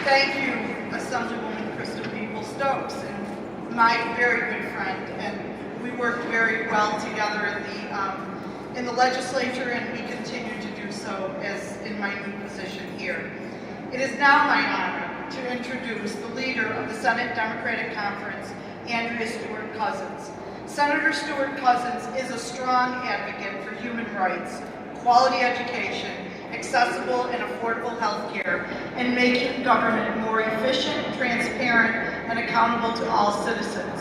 Thank you, Assemblywoman Crystal Stokes, and my very good friend, and we work very well together in the legislature, and we continue to do so as in my new position here. It is now my honor to introduce the leader of the Senate Democratic Conference, Andrea Stewart-Cousins. Senator Stewart-Cousins is a strong advocate for human rights, quality education, accessible and affordable health care, and making government more efficient, transparent, and accountable to all citizens.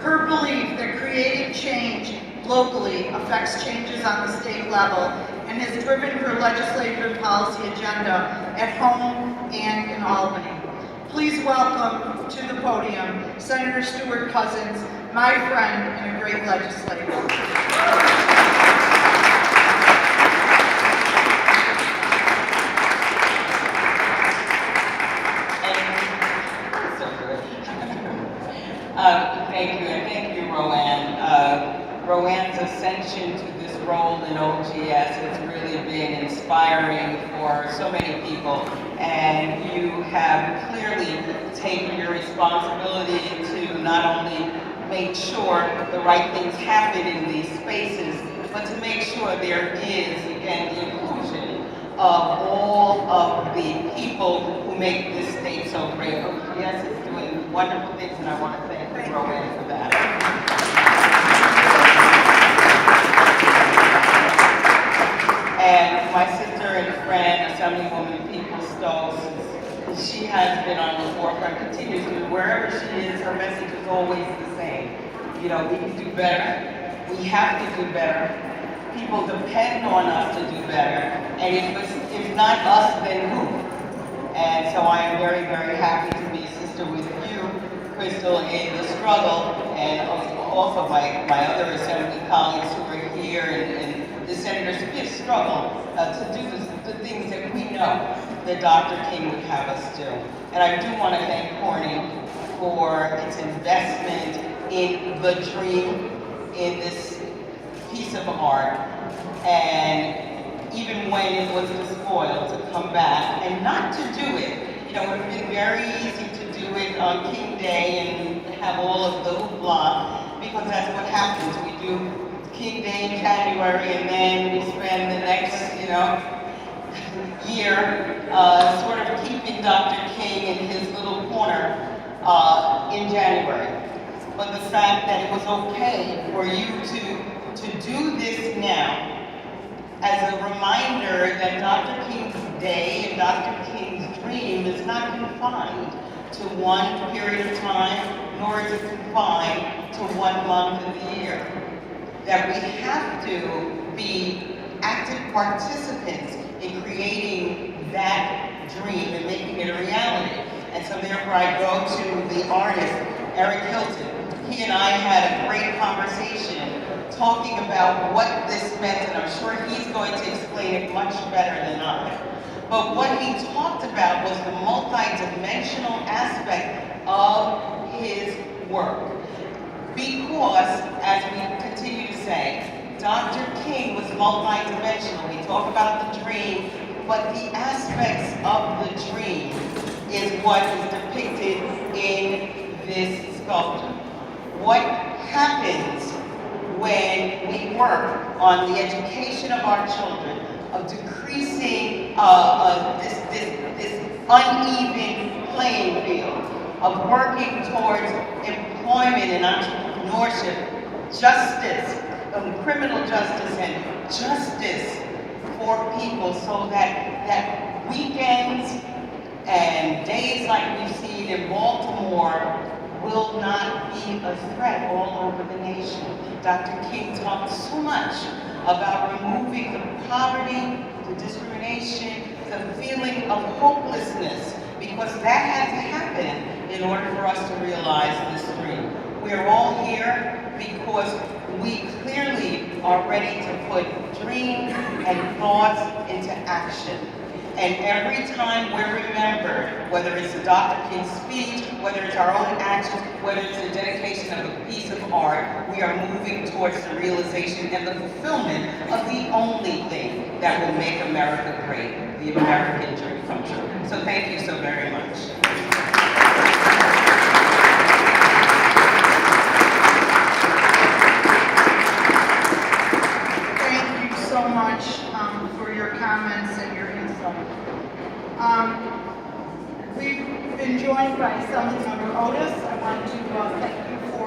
Her belief that creating change locally affects changes on the state level and has driven her legislative and policy agenda at home and in Albany. Please welcome to the podium Senator Stewart-Cousins, my friend and a great legislator. Thank you, and thank you, Roanne. Roanne's ascension to this role in OGS has really been inspiring for so many people, and you have clearly taken your responsibility to not only make sure the right things happen in these spaces, but to make sure there is, again, the inclusion of all of the people who make this state so great. OGS is doing wonderful things, and I want to thank Roanne for that. And my sister and friend, Assemblywoman Stokes, she has been on the forefront, continues to, wherever she is, her message is always the same. You know, we can do better. We have to do better. People depend on us to do better. And if not us, then who? And so I am very, very happy to be a sister with you, Crystal, in the struggle, and also my other assembly colleagues who are here, and the senators who have struggled to do the things that we know that Dr. King would have us do. And I do want to thank Corning for its investment in the dream, in this piece of art, and even when it was despoiled, to come back and not to do it. You know, it would have been very easy to do it on King Day and have all of the hoopla, because that's what happens. We do King Day in January, and then we spend the next, year sort of keeping Dr. King in his little corner in January. But the fact that it was okay for you to do this now as a reminder that Dr. King's day and Dr. King's dream is not confined to one period of time, nor is it confined to 1 month of the year. That we have to be active participants in creating that dream and making it a reality. And so therefore I go to the artist, Eric Hilton. He and I had a great conversation talking about what this meant, and I'm sure he's going to explain it much better than I. But what he talked about was the multi-dimensional aspect of his work. Because, as we continue to say, Dr. King was multi-dimensional. We talk about the dream, but the aspects of the dream is what is depicted in this sculpture. What happens when we work on the education of our children, of decreasing this uneven playing field, of working towards employment and entrepreneurship, justice, criminal justice and justice for people, so that weekends and days like we've seen in Baltimore will not be a threat all over the nation. Dr. King talked so much about removing the poverty, the discrimination, the feeling of hopelessness, because that had to happen in order for us to realize this dream. We are all here because we clearly are ready to put dreams and thoughts into action. And every time we're remembered, whether it's the Dr. King speech, whether it's our own actions, whether it's the dedication of a piece of art, we are moving towards the realization and the fulfillment of the only thing that will make America great, the American dream come true. So thank you so very much. Thank you so much for your comments and your insight. We've been joined by Assemblymember Otis. I want to thank